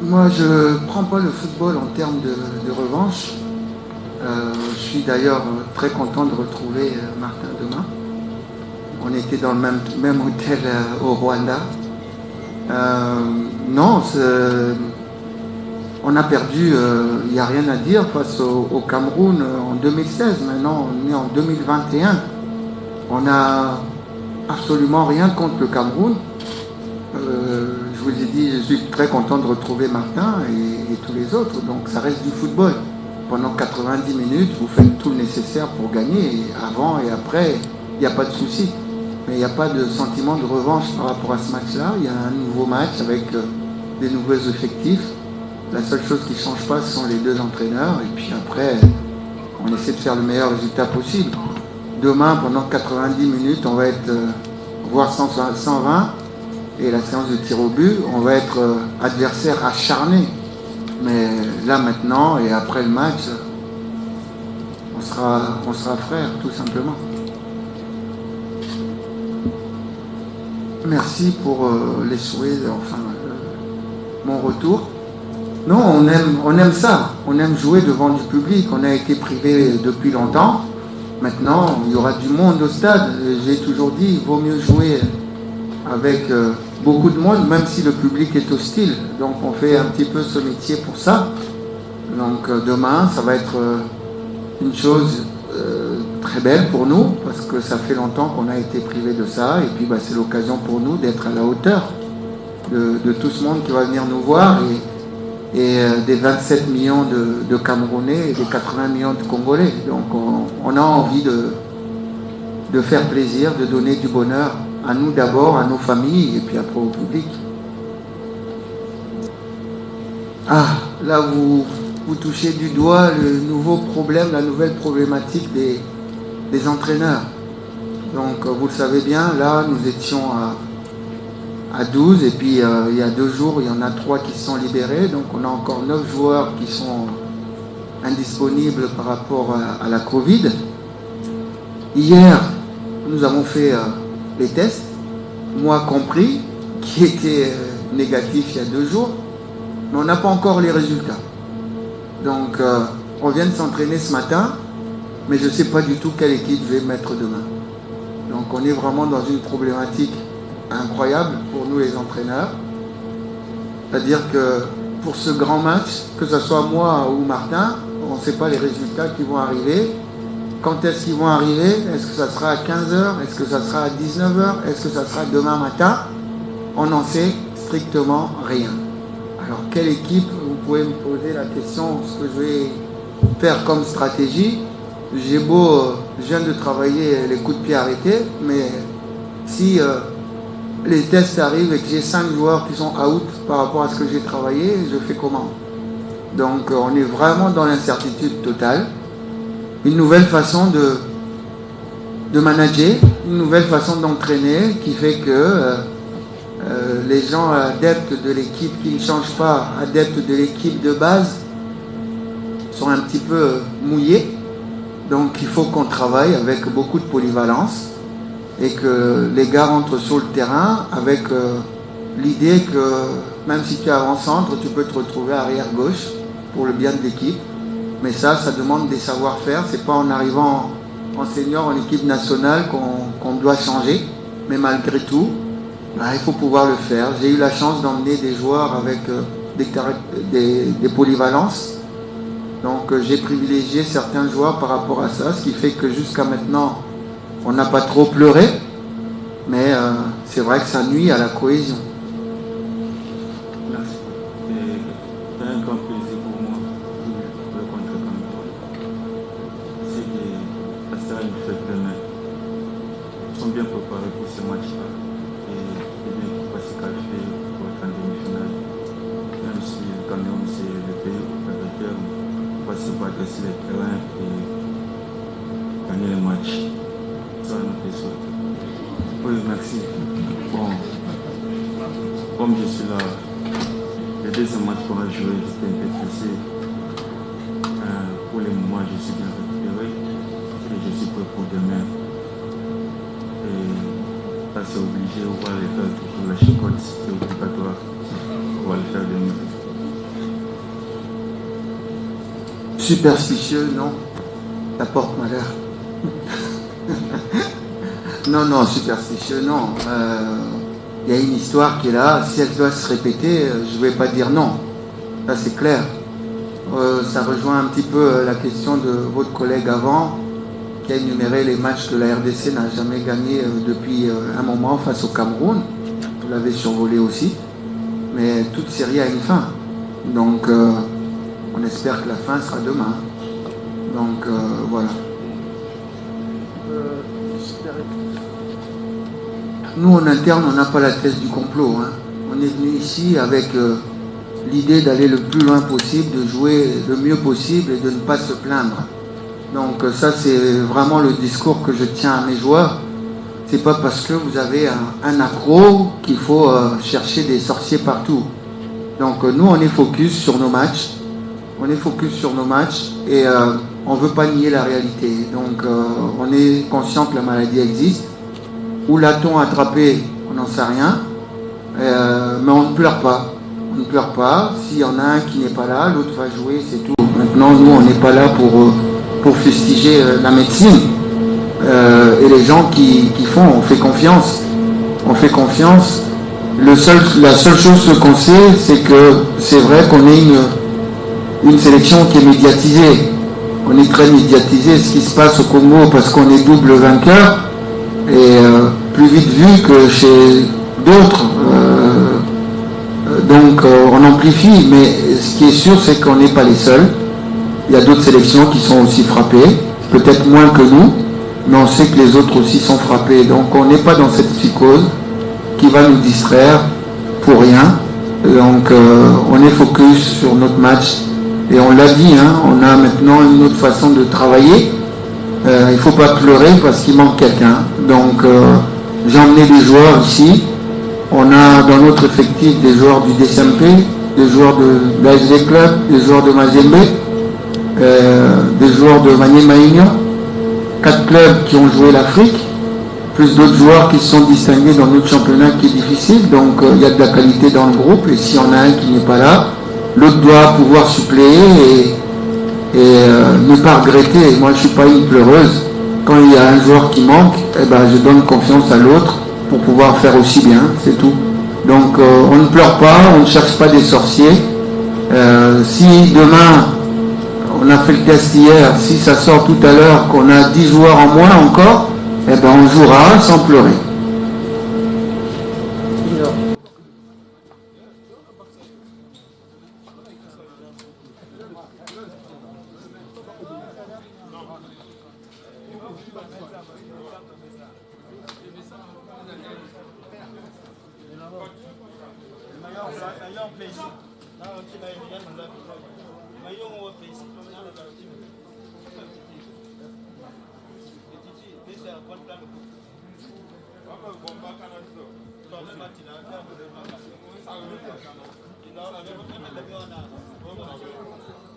Moi, je ne prends pas le football en termes de revanche. Je suis d'ailleurs très content de retrouver Martin demain. On était dans le même hôtel au Rwanda. Non, on a perdu, il n'y a rien à dire face au Cameroun en 2016. Maintenant, on est en 2021. On n'a absolument rien contre le Cameroun. Je vous ai dit, je suis très content de retrouver Martin et tous les autres. Donc ça reste du football. Pendant 90 minutes, vous faites tout le nécessaire pour gagner. Et avant et après, il n'y a pas de souci. Mais il n'y a pas de sentiment de revanche par rapport à ce match-là. Il y a un nouveau match avec des nouveaux effectifs. La seule chose qui ne change pas, ce sont les deux entraîneurs. Et puis après, on essaie de faire le meilleur résultat possible. Demain, pendant 90 minutes, on va être voire 120. Et la séance de tir au but, on va être adversaire acharné. Mais là maintenant, et après le match, on sera frères, tout simplement. Merci pour les souhaits, enfin, mon retour. Non, on aime ça. On aime jouer devant du public. On a été privé depuis longtemps. Maintenant, il y aura du monde au stade. J'ai toujours dit, il vaut mieux jouer avec beaucoup de monde, même si le public est hostile. Donc on fait un petit peu ce métier pour ça. Donc demain, ça va être une chose très belle pour nous, parce que ça fait longtemps qu'on a été privé de ça. Et puis c'est l'occasion pour nous d'être à la hauteur de tout ce monde qui va venir nous voir, et des 27 millions de Camerounais et des 80 millions de Congolais. Donc on a envie de faire plaisir, de donner du bonheur à nous d'abord, à nos familles, et puis après au public. Ah, là vous touchez du doigt le nouveau problème, la nouvelle problématique des entraîneurs. Donc vous le savez bien, là nous étions à 12, et puis il y a 2 jours, il y en a 3 qui sont libérés, donc on a encore 9 joueurs qui sont indisponibles par rapport à la Covid. Hier, nous avons fait les tests, moi compris, qui étaient négatifs il y a 2 jours, mais on n'a pas encore les résultats. Donc on vient de s'entraîner ce matin, mais je ne sais pas du tout quelle équipe je vais mettre demain. Donc on est vraiment dans une problématique incroyable pour nous les entraîneurs. C'est-à-dire que pour ce grand match, que ce soit moi ou Martin, on ne sait pas les résultats qui vont arriver. Quand est-ce qu'ils vont arriver? Est-ce que ça sera à 15h? Est-ce que ça sera à 19h? Est-ce que ça sera demain matin? On n'en sait strictement rien. Alors, quelle équipe? Vous pouvez me poser la question, ce que je vais faire comme stratégie. Je viens de travailler les coups de pied arrêtés, mais si les tests arrivent et que j'ai 5 joueurs qui sont out par rapport à ce que j'ai travaillé, je fais comment? Donc, on est vraiment dans l'incertitude totale. Une nouvelle façon de manager, une nouvelle façon d'entraîner qui fait que les gens adeptes de l'équipe qui ne changent pas, adeptes de l'équipe de base, sont un petit peu mouillés. Donc il faut qu'on travaille avec beaucoup de polyvalence et que les gars rentrent sur le terrain avec l'idée que même si tu es avant-centre, tu peux te retrouver arrière gauche pour le bien de l'équipe. Mais ça demande des savoir-faire. C'est pas en arrivant en senior, en équipe nationale qu'on doit changer. Mais malgré tout, il faut pouvoir le faire. J'ai eu la chance d'emmener des joueurs avec des polyvalences. Donc j'ai privilégié certains joueurs par rapport à ça, ce qui fait que jusqu'à maintenant, on n'a pas trop pleuré. Mais c'est vrai que ça nuit à la cohésion. Merci. C'est un grand plaisir pour moi de rencontrer Cameroun. C'est que ça sera une fête demain. Ils sont bien préparés pour ce match-là. Et bien qu'ils vont se qualifier pour être en demi-finale. Même si le Cameroun c'est le pays organisateur, on va se battre sur le terrain et gagner le match. Ça va nous plaisir. Oui, merci. Bon, comme je suis là, le deuxième match qu'on a joué, j'étais un peu pressé. Pour le moment, je suis bien récupéré et je suis prêt pour demain. Et là, c'est obligé, on va le faire pour la chicotte, c'est obligatoire. On va le faire demain. superstitieux, non. Ça porte malheur. Non, superstitieux, non. Il y a une histoire qui est là. Si elle doit se répéter, je ne vais pas dire non. Ça, c'est clair. Ça rejoint un petit peu la question de votre collègue avant, qui a énuméré les matchs que la RDC n'a jamais gagné depuis un moment face au Cameroun. Vous l'avez survolé aussi. Mais toute série a une fin. Donc, on espère que la fin sera demain. Donc, voilà. Nous, en interne, on n'a pas la thèse du complot. Hein. On est venu ici avec l'idée d'aller le plus loin possible, de jouer le mieux possible et de ne pas se plaindre. Donc ça, c'est vraiment le discours que je tiens à mes joueurs. C'est pas parce que vous avez un accro qu'il faut chercher des sorciers partout. Donc nous, on est focus sur nos matchs. On est focus sur nos matchs et on ne veut pas nier la réalité. Donc on est conscient que la maladie existe. Où l'a-t-on attrapé? On n'en sait rien. Mais on ne pleure pas. On ne pleure pas. S'il y en a un qui n'est pas là, l'autre va jouer, c'est tout. Maintenant, nous, on n'est pas là pour fustiger la médecine. Et les gens qui font, on fait confiance. On fait confiance. La seule chose qu'on sait, c'est que c'est vrai qu'on est une sélection qui est médiatisée. On est très médiatisé, ce qui se passe au Congo, parce qu'on est double vainqueur. Et plus vite vu que chez d'autres. Donc on amplifie, mais ce qui est sûr, c'est qu'on n'est pas les seuls. Il y a d'autres sélections qui sont aussi frappées, peut-être moins que nous, mais on sait que les autres aussi sont frappés. Donc on n'est pas dans cette psychose qui va nous distraire pour rien. Donc on est focus sur notre match. Et on l'a dit, hein, on a maintenant une autre façon de travailler. Il ne faut pas pleurer parce qu'il manque quelqu'un. Donc j'ai emmené des joueurs ici. On a dans notre effectif des joueurs du DSMP, des joueurs de l'ASV Club, des joueurs de Mazembe, des joueurs de Maniema Union, 4 clubs qui ont joué l'Afrique, plus d'autres joueurs qui se sont distingués dans notre championnat qui est difficile. Donc il y a de la qualité dans le groupe et s'il y en a un qui n'est pas là, l'autre doit pouvoir suppléer et ne pas regretter. Moi je ne suis pas une pleureuse. Quand il y a un joueur qui manque, eh ben, je donne confiance à l'autre pour pouvoir faire aussi bien, c'est tout. Donc on ne pleure pas, on ne cherche pas des sorciers. Si demain, on a fait le test hier, si ça sort tout à l'heure qu'on a 10 joueurs en moins encore, eh ben on jouera sans pleurer. Thank you.